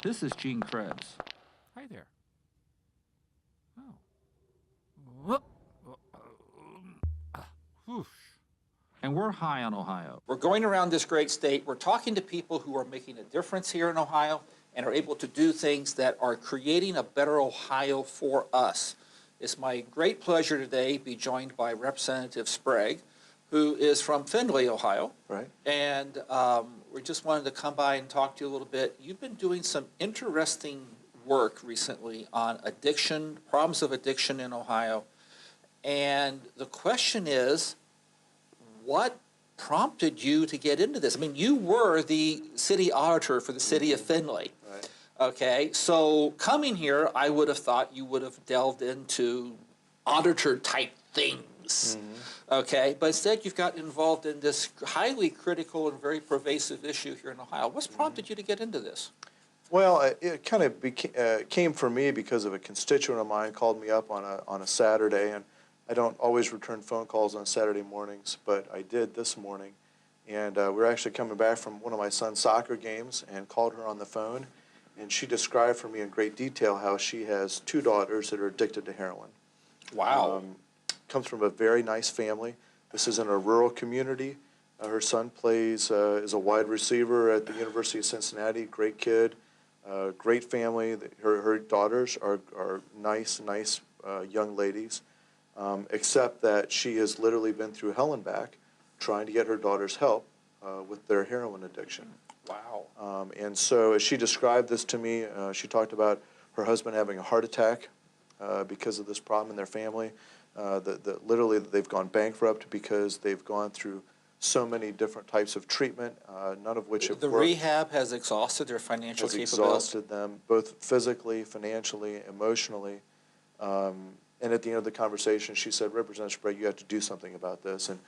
This is Gene Krebs. Hi there. Oh. Whoop. Whoosh. And we're high on Ohio. We're going around this great state. We're talking to people who are making a difference here in Ohio and are able to do things that are creating a better Ohio for us. It's my great pleasure today to be joined by Representative Sprague, who is from Findlay, Ohio. Right. And we just wanted to come by and talk to you a little bit. You've been doing some interesting work recently on addiction, problems of addiction in Ohio. And the question is, what prompted you to get into this? I mean, you were the city auditor for the city of Findlay. Right. Okay, so coming here, I would have thought you would have delved into auditor type things. Okay, but instead you've got involved in this highly critical and very pervasive issue here in Ohio. What's prompted you to get into this? Well, it kind of came for me because of a constituent of mine called me up on a Saturday, and I don't always return phone calls on Saturday mornings, but I did this morning. And we were actually coming back from one of my son's soccer games and called her on the phone, and she described for me in great detail how she has two daughters that are addicted to heroin. Wow. Comes from a very nice family. This is in a rural community. Her son plays is a wide receiver at the University of Cincinnati. Great kid, great family. Her daughters are nice young ladies, except that she has literally been through hell and back trying to get her daughters help with their heroin addiction. Wow. And so as she described this to me, she talked about her husband having a heart attack because of this problem in their family. Literally they've gone bankrupt because they've gone through so many different types of treatment, none of which have The worked. rehab has exhausted their financial Has capability. exhausted them, both physically, financially, emotionally. And at the end of the conversation, she said, "Representative Sprague, you have to do something about this." And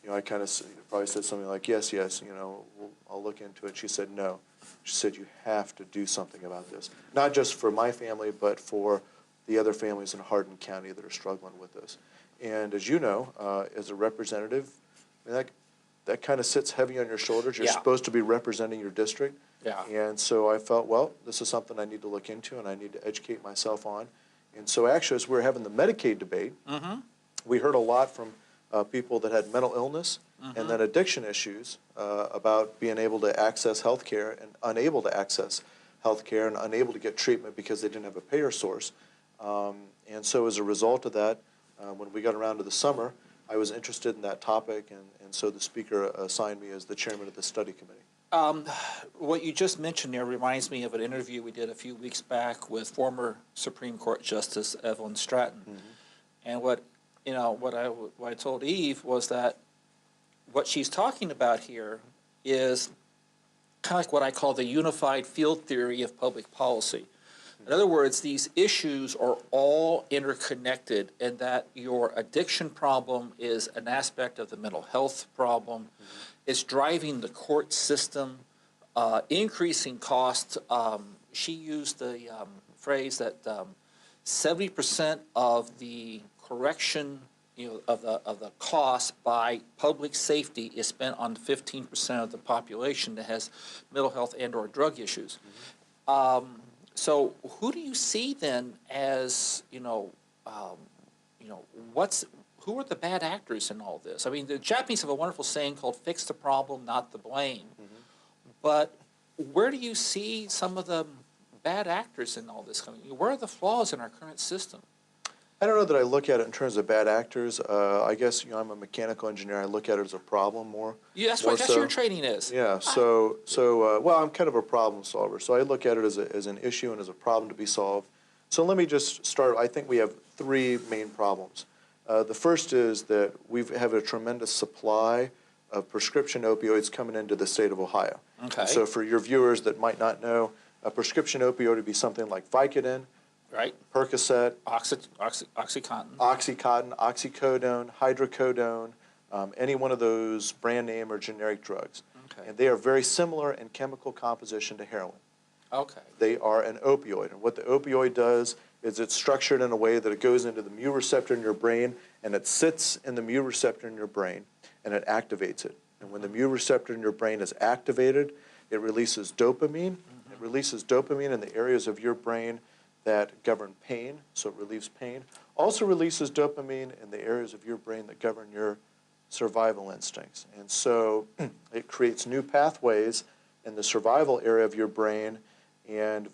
I kind of probably said something like, yes, I'll look into it. She said, no. She said, you have to do something about this. Not just for my family, but for the other families in Hardin County that are struggling with this. And as you know, as a representative, that kind of sits heavy on your shoulders. You're Yeah. supposed to be representing your district. Yeah. And so I felt, well, this is something I need to look into and I need to educate myself on. And so actually, as we were having the Medicaid debate, we heard a lot from people that had mental illness and then addiction issues about being able to access health care and unable to access health care and unable to get treatment because they didn't have a payer source. And so as a result of that, when we got around to the summer, I was interested in that topic, and so the speaker assigned me as the chairman of the study committee. What you just mentioned there reminds me of an interview we did a few weeks back with former Supreme Court Justice Evelyn Stratton. And what I told Eve was that what she's talking about here is kind of like what I call the unified field theory of public policy. In other words, these issues are all interconnected, and that your addiction problem is an aspect of the mental health problem. It's driving the court system, increasing costs. She used the phrase that 70% of the correction, of the cost by public safety is spent on 15% of the population that has mental health and/or drug issues. So who do you see then as who are the bad actors in all this? I mean, the Japanese have a wonderful saying called "fix the problem, not the blame." But where do you see some of the bad actors in all this coming? Where are the flaws in our current system? I don't know that I look at it in terms of bad actors. I guess I'm a mechanical engineer. I look at it as a problem more. Yeah, that's more what so. your training is. Yeah. Well, I'm kind of a problem solver. So I look at it as an issue and as a problem to be solved. So let me just start. I think we have three main problems. The first is that we have a tremendous supply of prescription opioids coming into the state of Ohio. Okay. So for your viewers that might not know, a prescription opioid would be something like Vicodin, Right. Percocet, Oxycontin. Oxycontin, oxycodone, hydrocodone, any one of those brand name or generic drugs. Okay. And they are very similar in chemical composition to heroin. Okay. They are an opioid. And what the opioid does is it's structured in a way that it goes into the mu receptor in your brain, and it sits in the mu receptor in your brain, and it activates it. And when the mu receptor in your brain is activated, it releases dopamine. It releases dopamine in the areas of your brain that govern pain, so it relieves pain. Also releases dopamine in the areas of your brain that govern your survival instincts. And so it creates new pathways in the survival area of your brain. And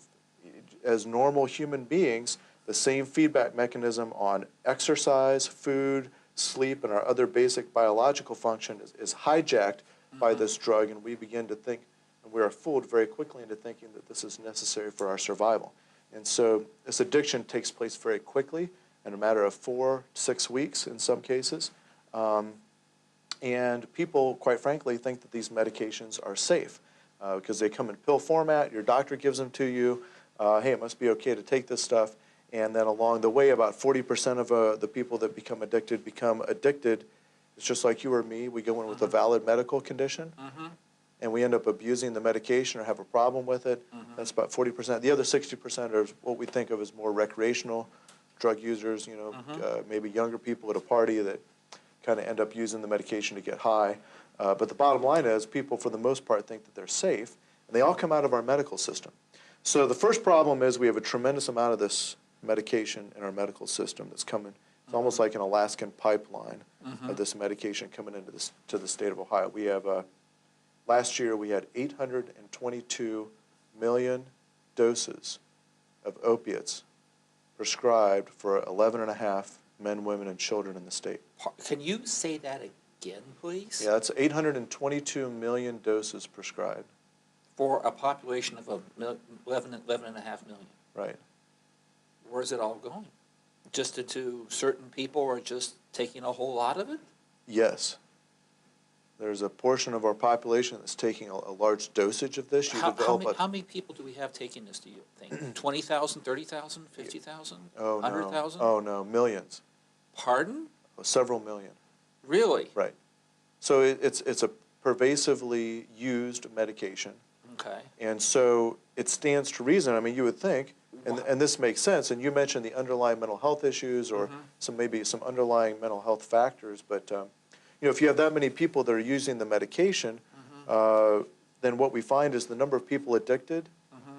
as normal human beings, the same feedback mechanism on exercise, food, sleep, and our other basic biological function is hijacked by this drug, and we begin to think, and we are fooled very quickly into thinking that this is necessary for our survival. And so this addiction takes place very quickly, in a matter of 4 to 6 weeks in some cases. And people, quite frankly, think that these medications are safe because they come in pill format, your doctor gives them to you, hey, it must be okay to take this stuff. And then along the way, about 40% of the people that become addicted. It's just like you or me. We go in with a valid medical condition, and we end up abusing the medication or have a problem with it. That's about 40%. The other 60% are what we think of as more recreational drug users, you know, maybe younger people at a party that kind of end up using the medication to get high. But the bottom line is people, for the most part, think that they're safe, and they all come out of our medical system. So the first problem is we have a tremendous amount of this medication in our medical system that's coming. It's almost like an Alaskan pipeline of this medication coming into to the state of Ohio. We have, last year we had 822 million doses of opiates prescribed for 11.5 men, women, and children in the state. Can you say that again, please? Yeah, that's 822 million doses prescribed. For a population of 11.5 million. Right. Where's it all going? Just into certain people, or just taking a whole lot of it? Yes. There's a portion of our population that's taking a large dosage of this. How many people do we have taking this, do you think? 20,000, 30,000, 50,000, Oh, 100,000? no. Oh, no, millions. Pardon? Several million. Really? Right. So it's a pervasively used medication. Okay. And so it stands to reason. I mean, you would think, and this makes sense, and you mentioned the underlying mental health issues or maybe some underlying mental health factors, but you know, if you have that many people that are using the medication, then what we find is the number of people addicted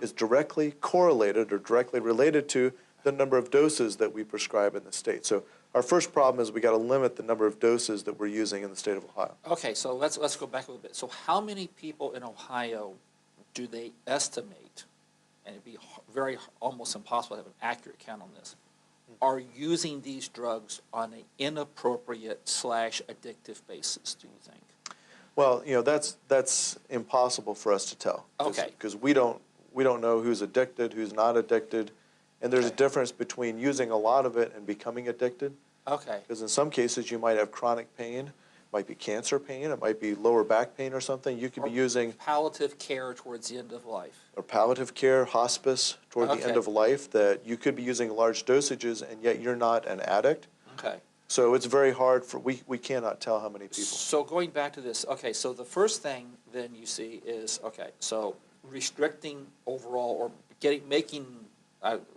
is directly correlated or directly related to the number of doses that we prescribe in the state. So our first problem is we got to limit the number of doses that we're using in the state of Ohio. Okay, so let's go back a little bit. So how many people in Ohio do they estimate, and it'd be almost impossible to have an accurate count on this, are using these drugs on an inappropriate / addictive basis, do you think? Well, you know, that's impossible for us to tell. Okay. Because we don't know who's addicted, who's not addicted, and there's a difference between using a lot of it and becoming addicted. Okay. Because in some cases you might have chronic pain, it might be cancer pain, it might be lower back pain or something. You could be using palliative care towards the end of life. Or palliative care, hospice toward the end of life, that you could be using large dosages and yet you're not an addict. Okay. So it's very hard for, we cannot tell how many people. So going back to this, okay, so the first thing then you see is, okay, so restricting overall or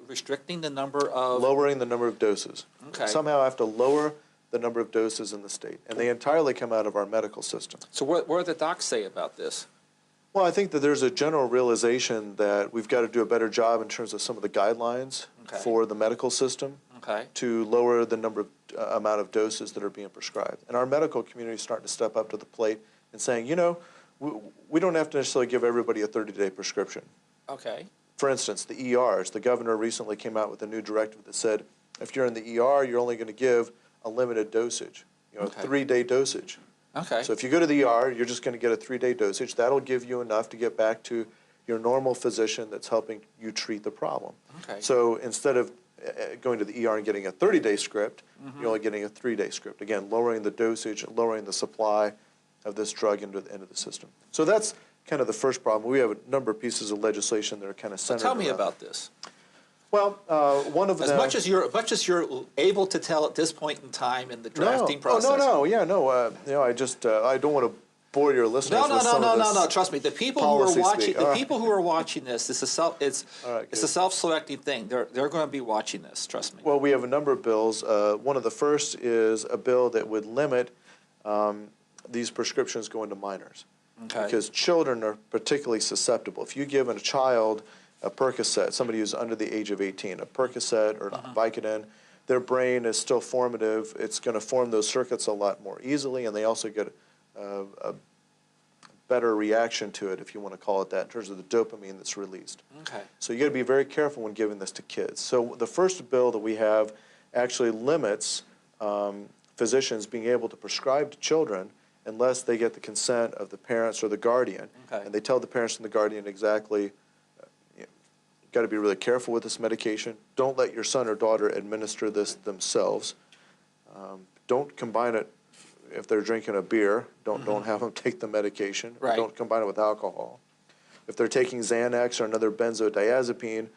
restricting the number of... Lowering the number of doses. Okay. Somehow I have to lower the number of doses in the state. And they entirely come out of our medical system. So what do the docs say about this? Well, I think that there's a general realization that we've got to do a better job in terms of some of the guidelines for the medical system to lower the amount of doses that are being prescribed. And our medical community is starting to step up to the plate and saying, you know, we don't have to necessarily give everybody a 30-day prescription. Okay. For instance, the ERs, the governor recently came out with a new directive that said if you're in the ER, you're only going to give a limited dosage, you know, a 3-day dosage. Okay. So if you go to the ER, you're just going to get a 3-day dosage. That'll give you enough to get back to your normal physician that's helping you treat the problem. Okay. So instead of going to the ER and getting a 30-day script, you're only getting a 3-day script. Again, lowering the dosage, lowering the supply of this drug into the system. So that's kind of the first problem. We have a number of pieces of legislation that are kind of centered Tell me around. about this. Well, one of them... As much as you're able to tell at this point in time in the drafting process. You know, I just I don't want to bore your listeners. No. Trust me. The people who are watching, speak. who are watching this, it's a self-selecting thing. They're going to be watching this. Trust me. Well, we have a number of bills. One of the first is a bill that would limit these prescriptions going to minors. Okay. Because children are particularly susceptible. If you give a child a Percocet, somebody who's under the age of 18, a Percocet or Vicodin, their brain is still formative. It's going to form those circuits a lot more easily, and they also get a better reaction to it, if you want to call it that, in terms of the dopamine that's released. Okay. So you got to be very careful when giving this to kids. So the first bill that we have actually limits physicians being able to prescribe to children unless they get the consent of the parents or the guardian. Okay. And they tell the parents and the guardian exactly, you've got to be really careful with this medication. Don't let your son or daughter administer this themselves. Don't combine it if they're drinking a beer. Don't have them take the medication. Or Right. don't combine it with alcohol. If they're taking Xanax or another benzodiazepine,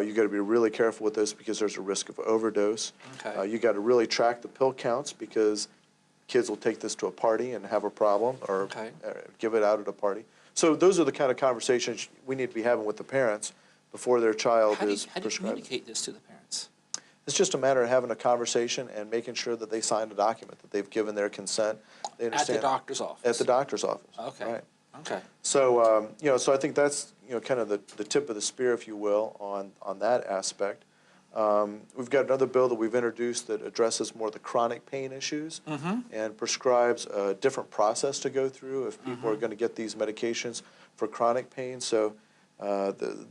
you got to be really careful with this because there's a risk of overdose. Okay. You got to really track the pill counts because kids will take this to a party and have a problem, or Okay. give it out at a party. So those are the kind of conversations we need to be having with the parents before their child How do you, is how do you prescribed. communicate this to the parents? It's just a matter of having a conversation and making sure that they sign a document, that they've given their consent. They At understand. the doctor's office? At the doctor's office. Okay. Right. Okay. So, so I think that's, kind of the tip of the spear, if you will, on that aspect. We've got another bill that we've introduced that addresses more the chronic pain issues and prescribes a different process to go through if people are going to get these medications for chronic pain. So the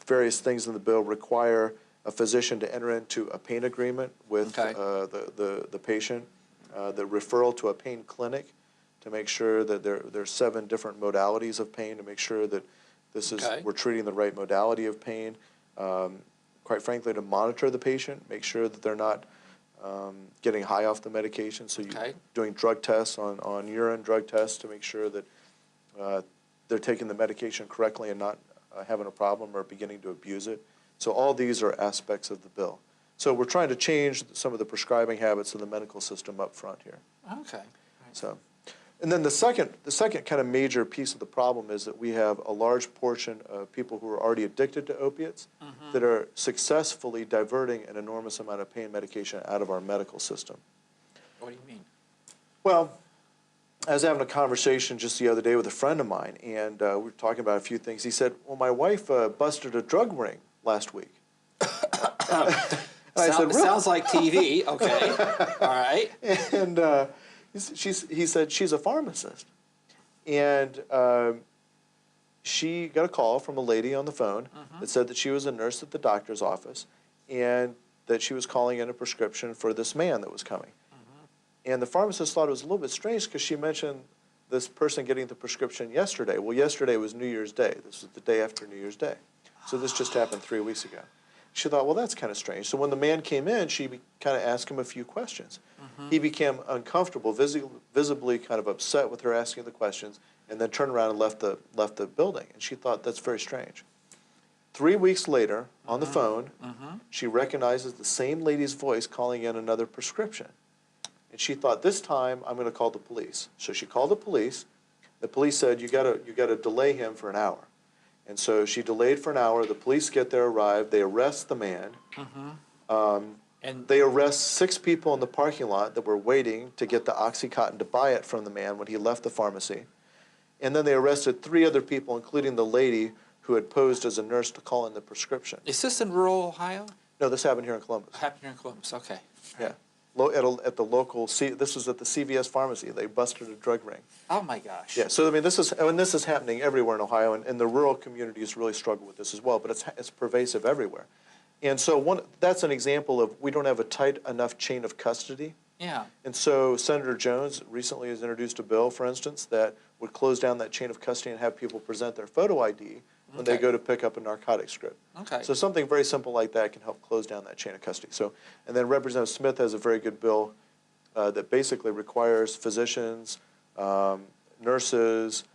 various things in the bill require a physician to enter into a pain agreement with Okay. the patient, the referral to a pain clinic to make sure that there's 7 different modalities of pain to make sure that this is Okay. we're treating the right modality of pain. Quite frankly, to monitor the patient, make sure that they're not getting high off the medication. So you're Okay. doing drug tests on urine, drug tests to make sure that they're taking the medication correctly and not having a problem or beginning to abuse it. So all these are aspects of the bill. So we're trying to change some of the prescribing habits of the medical system up front here. Okay. So, and then the second kind of major piece of the problem is that we have a large portion of people who are already addicted to opiates that are successfully diverting an enormous amount of pain medication out of our medical system. What do you mean? Well, I was having a conversation just the other day with a friend of mine, and we were talking about a few things. He said, well, my wife busted a drug ring last week. And I said, really? Sounds like TV. Okay. All right. And he said she's a pharmacist. And she got a call from a lady on the phone that said that she was a nurse at the doctor's office and that she was calling in a prescription for this man that was coming. And the pharmacist thought it was a little bit strange because she mentioned this person getting the prescription yesterday. Well, yesterday was New Year's Day. This was the day after New Year's Day. So this just happened 3 weeks ago. She thought, well, that's kind of strange. So when the man came in, she kind of asked him a few questions. He became uncomfortable, visibly kind of upset with her asking the questions, and then turned around and left the building. And she thought, that's very strange. 3 weeks later, on the phone, she recognizes the same lady's voice calling in another prescription. And she thought, this time I'm going to call the police. So she called the police. The police said, you got to delay him for an hour. And so she delayed for an hour. The police get there, arrive. They arrest the man. And They arrest 6 people in the parking lot that were waiting to get the OxyContin to buy it from the man when he left the pharmacy. And then they arrested 3 other people, including the lady who had posed as a nurse to call in the prescription. is this in rural Ohio? No, this happened here in Columbus. Happened here in Columbus. Okay. Yeah. At the local, this was at the CVS pharmacy. They busted a drug ring. Oh my gosh. Yeah, so I mean, this is happening everywhere in Ohio, and the rural communities really struggle with this as well, but it's pervasive everywhere. And so that's an example of we don't have a tight enough chain of custody. Yeah. And so Senator Jones recently has introduced a bill, for instance, that would close down that chain of custody and have people present their photo ID when they Okay. go to pick up a narcotic script. Okay. So something very simple like that can help close down that chain of custody. So, and then Representative Smith has a very good bill that basically requires physicians, nurses,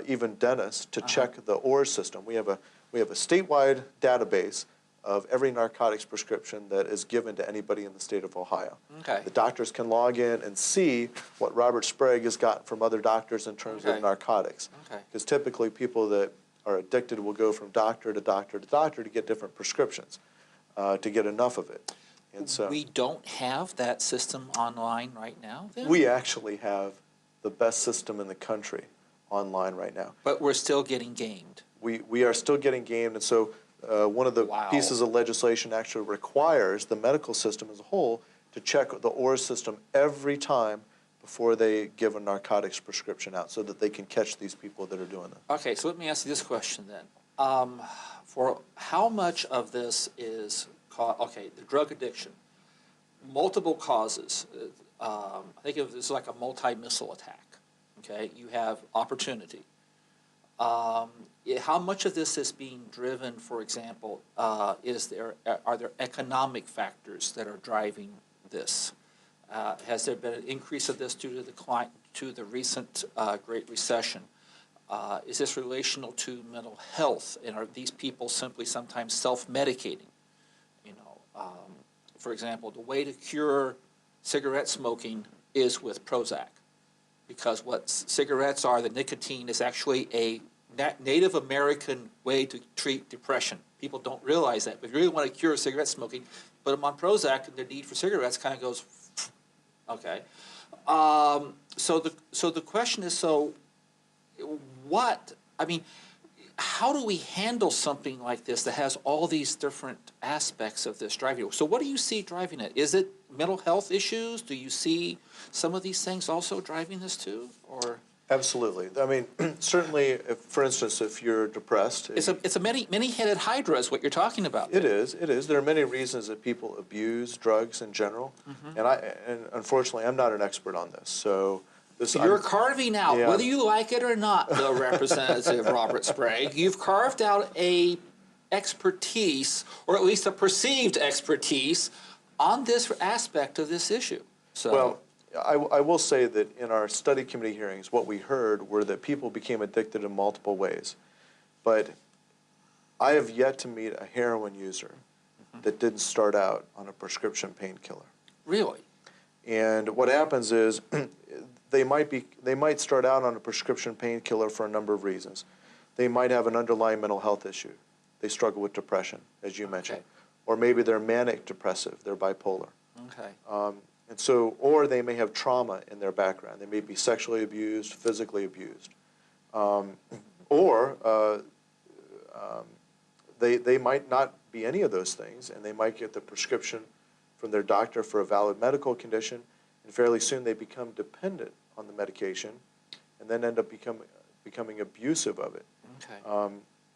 even dentists to check the ORS system. We have a statewide database of every narcotics prescription that is given to anybody in the state of Ohio. Okay. The doctors can log in and see what Robert Sprague has gotten from other doctors in terms Okay. of narcotics. Okay. Because typically people that are addicted will go from doctor to doctor to doctor to get different prescriptions to get enough of it. And so We don't have that system online right now, then? we actually have the best system in the country online right now. But we're still getting gamed. We are still getting gamed, and so one of the Wow. pieces of legislation actually requires the medical system as a whole to check the OR system every time before they give a narcotics prescription out so that they can catch these people that are doing that. Okay, so let me ask you this question then. For how much of this is, okay, the drug addiction, multiple causes. I think of this like a multi-missile attack, okay? You have opportunity. How much of this is being driven, for example, are there economic factors that are driving this? Has there been an increase of this due to the recent Great Recession? Is this relational to mental health, and are these people simply sometimes self-medicating? You know, for example, the way to cure cigarette smoking is with Prozac, because what cigarettes are, the nicotine is actually a Native American way to treat depression. People don't realize that. But if you really want to cure cigarette smoking, put them on Prozac, and their need for cigarettes kind of goes, okay. So the question is, how do we handle something like this that has all these different aspects of this driving? So what do you see driving it? Is it mental health issues? Do you see some of these things also driving this too, or? Absolutely. I mean, certainly, for instance, if you're depressed. It's a many-headed hydra is what you're talking about. It is. There are many reasons that people abuse drugs in general. Mm-hmm. And unfortunately, I'm not an expert on this. So you're carving out, yeah. Whether you like it or not, the Representative Robert Sprague, you've carved out a expertise, or at least a perceived expertise, on this aspect of this issue. So. Well, I will say that in our study committee hearings, what we heard were that people became addicted in multiple ways. But I have yet to meet a heroin user that didn't start out on a prescription painkiller. Really? And what happens is they might start out on a prescription painkiller for a number of reasons. They might have an underlying mental health issue. They struggle with depression, as you mentioned. Okay. Or maybe they're manic depressive, they're bipolar. Okay. And so, or they may have trauma in their background. They may be sexually abused, physically abused. They might not be any of those things, and they might get the prescription from their doctor for a valid medical condition, and fairly soon they become dependent on the medication, and then end up becoming abusive of it. Okay.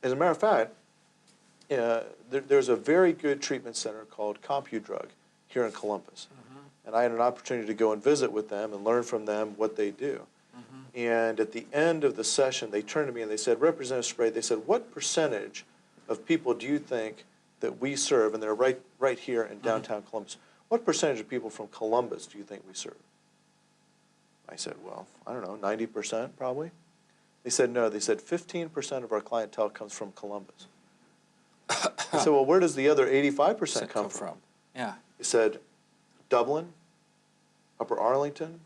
As a matter of fact, there's a very good treatment center called CompuDrug here in Columbus. And I had an opportunity to go and visit with them and learn from them what they do. Mm-hmm. And at the end of the session, they turned to me and they said, Representative Sprague, they said, what percentage of people do you think that we serve, and they're right here in downtown Columbus, what percentage of people from Columbus do you think we serve? I said, well, I don't know, 90% probably? They said, no, they said 15% of our clientele comes from Columbus. I said, well, where does the other 85% come from? Yeah. They said, Dublin, Upper Arlington,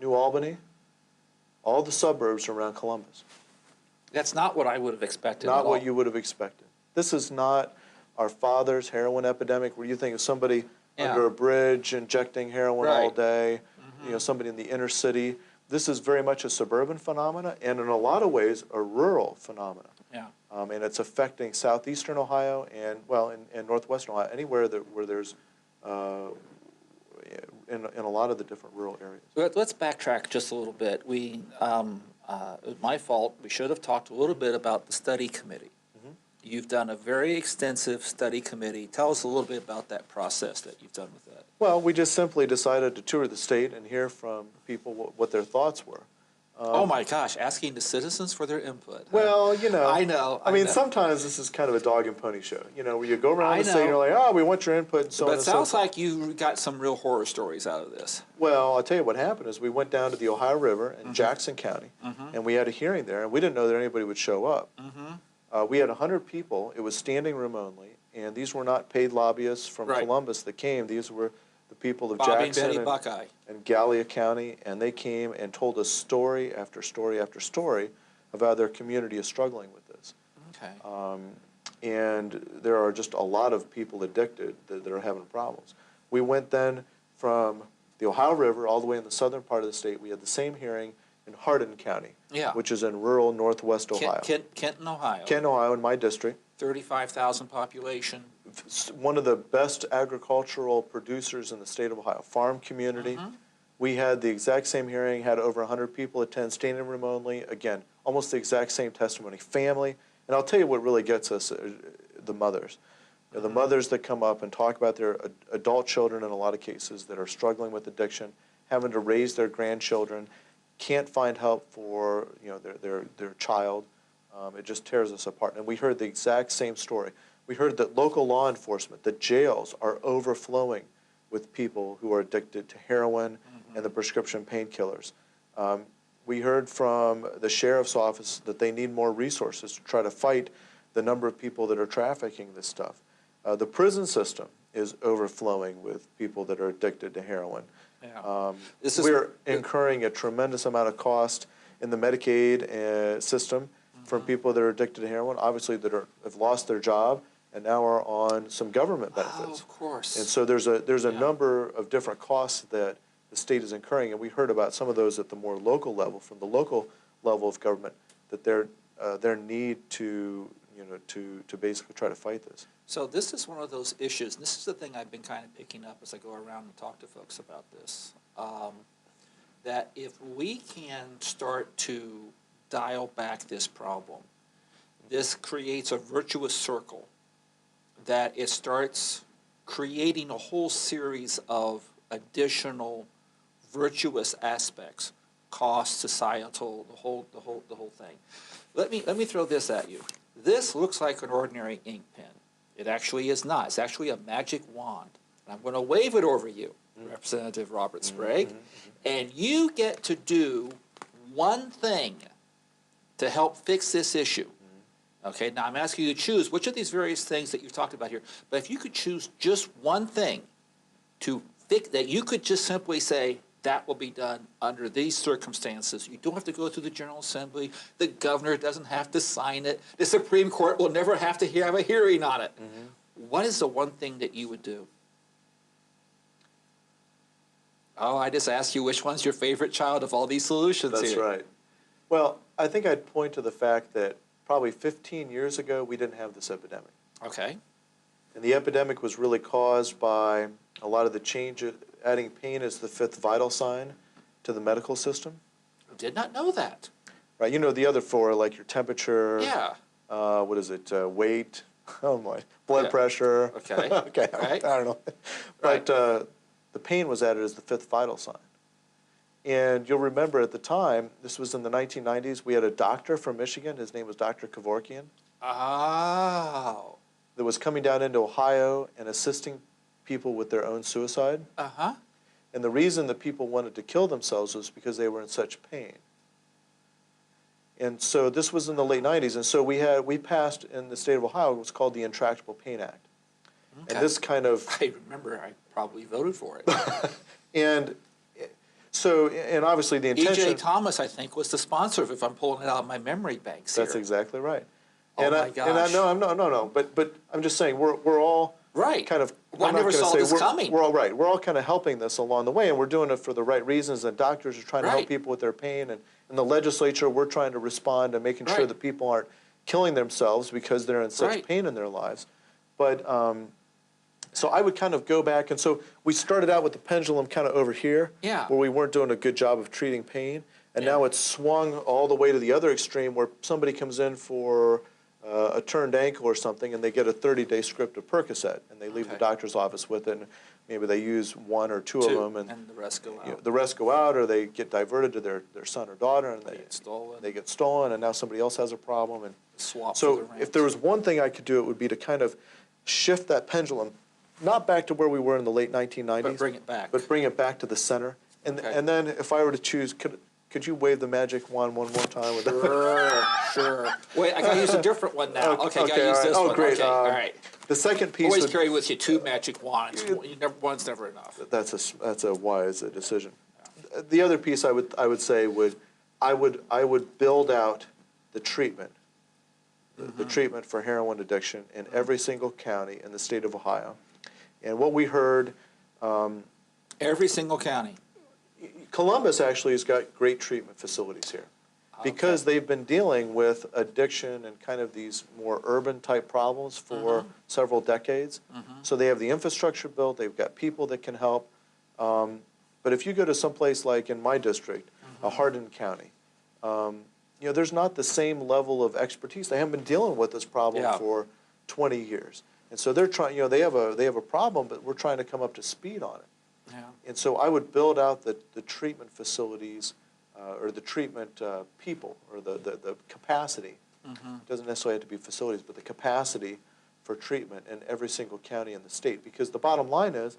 New Albany, all the suburbs around Columbus. That's not what I would have expected. Not what you would have expected. This is not our father's heroin epidemic where you think of somebody under a bridge injecting heroin all day, somebody in the inner city. This is very much a suburban phenomena, and in a lot of ways a rural phenomena. Yeah. And it's affecting southeastern Ohio and, in northwestern Ohio, anywhere where there's in a lot of the different rural areas. Let's backtrack just a little bit. It was my fault. We should have talked a little bit about the study committee. Mm-hmm. You've done a very extensive study committee. Tell us a little bit about that process that you've done with that. Well, we just simply decided to tour the state and hear from people what their thoughts were. Oh my gosh, asking the citizens for their input. Well, I know. I mean, sometimes this is kind of a dog and pony show, where you go around the state and you're like, oh, we want your input and so on and so forth. But it sounds like you got some real horror stories out of this. Well, I'll tell you what happened is we went down to the Ohio River in Jackson County, and we had a hearing there, and we didn't know that anybody would show up. We had 100 people. It was standing room only, and these were not paid lobbyists from Columbus that came. These were the people of Jackson and Gallia County, and they came and told us story after story after story of how their community is struggling with this. Okay. And there are just a lot of people addicted that are having problems. We went then from the Ohio River all the way in the southern part of the state. We had the same hearing in Hardin County, Yeah. which is in rural northwest Ohio. Kenton, Ohio. Kenton, Ohio, in my district. 35,000 population. One of the best agricultural producers in the state of Ohio, farm community. We had the exact same hearing, had over 100 people attend, standing room only. Again, almost the exact same testimony. Family, and I'll tell you what really gets us, the mothers. You know, the mothers that come up and talk about their adult children in a lot of cases that are struggling with addiction, having to raise their grandchildren, can't find help for their child. It just tears us apart. And we heard the exact same story. We heard that local law enforcement, the jails are overflowing with people who are addicted to heroin and the prescription painkillers. We heard from the sheriff's office that they need more resources to try to fight the number of people that are trafficking this stuff. The prison system is overflowing with people that are addicted to heroin. Yeah. We're incurring a tremendous amount of cost in the Medicaid system from people that are addicted to heroin, obviously that have lost their job and now are on some government benefits. Oh, of course. And so there's a number of different costs that the state is incurring, and we heard about some of those at the more local level, from the local level of government, that their need to basically try to fight this. So this is one of those issues, and this is the thing I've been kind of picking up as I go around and talk to folks about this, that if we can start to dial back this problem, this creates a virtuous circle, that it starts creating a whole series of additional virtuous aspects, cost, societal, the whole thing. Let me throw this at you. This looks like an ordinary ink pen. It actually is not. It's actually a magic wand. And I'm going to wave it over you, Representative Robert Sprague, and you get to do one thing to help fix this issue. Okay, now I'm asking you to choose which of these various things that you've talked about here, but if you could choose just one thing to fix, that you could just simply say, that will be done under these circumstances. You don't have to go through the General Assembly. The governor doesn't have to sign it. The Supreme Court will never have to have a hearing on it. What is the one thing that you would do? Oh, I just asked you which one's your favorite child of all these solutions That's here. right. Well, I think I'd point to the fact that probably 15 years ago, we didn't have this epidemic. Okay. And the epidemic was really caused by a lot of the change, adding pain as the fifth vital sign to the medical system. I did not know that. Right, you know the other four, like your temperature, Yeah. what is it, weight, oh my, blood Yeah. pressure. Okay. Okay, Right. I don't know. Right. But the pain was added as the fifth vital sign. And you'll remember at the time, this was in the 1990s, we had a doctor from Michigan, his name was Dr. Kevorkian, Oh. that was coming down into Ohio and assisting people with their own suicide. Uh-huh. And the reason that people wanted to kill themselves was because they were in such pain. And so this was in the late 90s, and so we passed in the state of Ohio what's called the Intractable Pain Act. Okay. And this kind of, I remember I probably voted for it. and so, and obviously the intention. E.J. Thomas, I think, was the sponsor, if I'm pulling it out of my memory banks here. That's exactly right. Oh, and my I, gosh. And I no, but I'm just saying we're all Right. kind of. Well, I I'm not never gonna saw say this we're, coming. We're all right. We're all kind of helping this along the way, and we're doing it for the right reasons. And doctors are trying to Right. help people with their pain, and in the legislature, we're trying to respond and making sure Right. that people aren't killing themselves because they're in such Right. pain in their lives. But so I would kind of go back, and so we started out with the pendulum kind of over here, Yeah. where we weren't doing a good job of treating pain, and Yeah. now it's swung all the way to the other extreme, where somebody comes in for a turned ankle or something, and they get a 30-day script of Percocet, and they leave the Okay. doctor's office with it, and maybe they use one or two of them, and the rest go out. the rest go out, or they get diverted to their son or daughter, and They get stolen. they get stolen, and now somebody else has a problem. And Swap for so the rent. if there was one thing I could do, it would be to kind of shift that pendulum, not back to where we were in the late 1990s, But bring it back. but bring it back to the center. And Okay. and then if I were to choose, could you wave the magic wand one more time? With Sure. Wait, I gotta use a different one now. Okay, gotta all use right. this Oh, one. great. Okay, all right. The second piece Always would, carry with you two magic wands. One's never enough. that's a wise decision. The other piece I would say I would build out the treatment, the treatment for heroin addiction in every single county in the state of Ohio. And what we heard, Every single county. Columbus actually has got great treatment facilities here because they've been dealing with addiction and kind of these more urban type problems for several decades. So they have the infrastructure built, they've got people that can help. But if you go to someplace like in my district, Hardin County, you know, there's not the same level of expertise. They haven't been dealing with this problem for 20 years. And so they're trying, you know, they have a problem, but we're trying to come up to speed on it. Yeah. And so I would build out the treatment facilities or the treatment people or the capacity. It doesn't necessarily have to be facilities, but the capacity for treatment in every single county in the state. Because the bottom line is,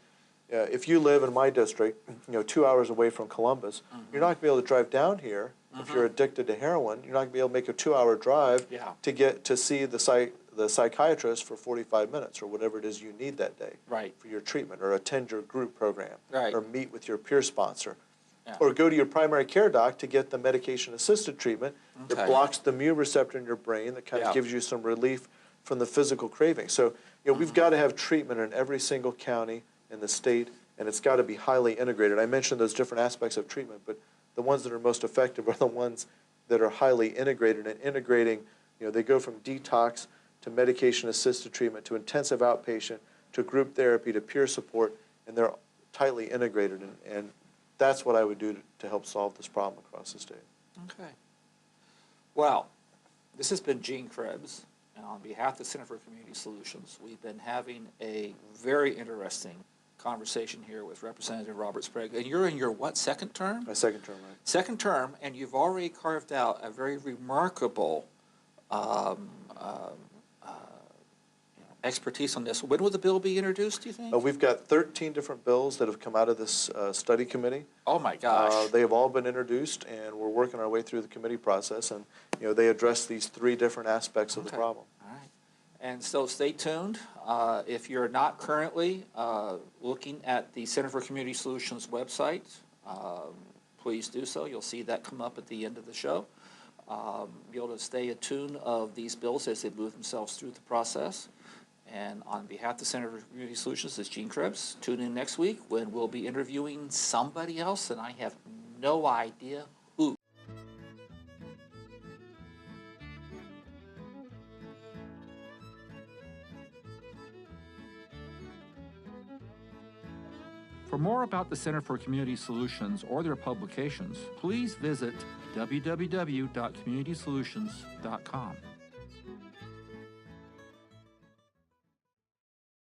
if you live in my district, you know, 2 hours away from Columbus, you're not going to be able to drive down here. If you're addicted to heroin, you're not going to be able to make a 2-hour drive to get to see the psychiatrist for 45 minutes or whatever it is you need that day for your treatment, or attend your group program, or meet with your peer sponsor, or go to your primary care doc to get the medication-assisted treatment that blocks the mu receptor in your brain that kind of gives you some relief from the physical craving. So, you know, we've got to have treatment in every single county in the state, and it's got to be highly integrated. I mentioned those different aspects of treatment, but the ones that are most effective are the ones that are highly integrated. And integrating, you know, they go from detox to medication-assisted treatment to intensive outpatient to group therapy to peer support, and they're tightly integrated. And that's what I would do to help solve this problem across the state. Okay. Well, this has been Gene Krebs, and on behalf of the Center for Community Solutions, we've been having a very interesting conversation here with Representative Robert Sprague. And you're in your what, second term? My second term, right. Second term, and you've already carved out a very remarkable expertise on this. When will the bill be introduced, do you think? We've got 13 different bills that have come out of this study committee. Oh my gosh. They have all been introduced, and we're working our way through the committee process, and you know, they address these 3 different aspects of the problem. All right. And so stay tuned. If you're not currently looking at the Center for Community Solutions website, please do so. You'll see that come up at the end of the show. Be able to stay attuned of these bills as they move themselves through the process. And on behalf of the Center for Community Solutions, this is Gene Krebs. Tune in next week when we'll be interviewing somebody else, and I have no idea who. For more about the Center for Community Solutions or their publications, please visit www.communitysolutions.com.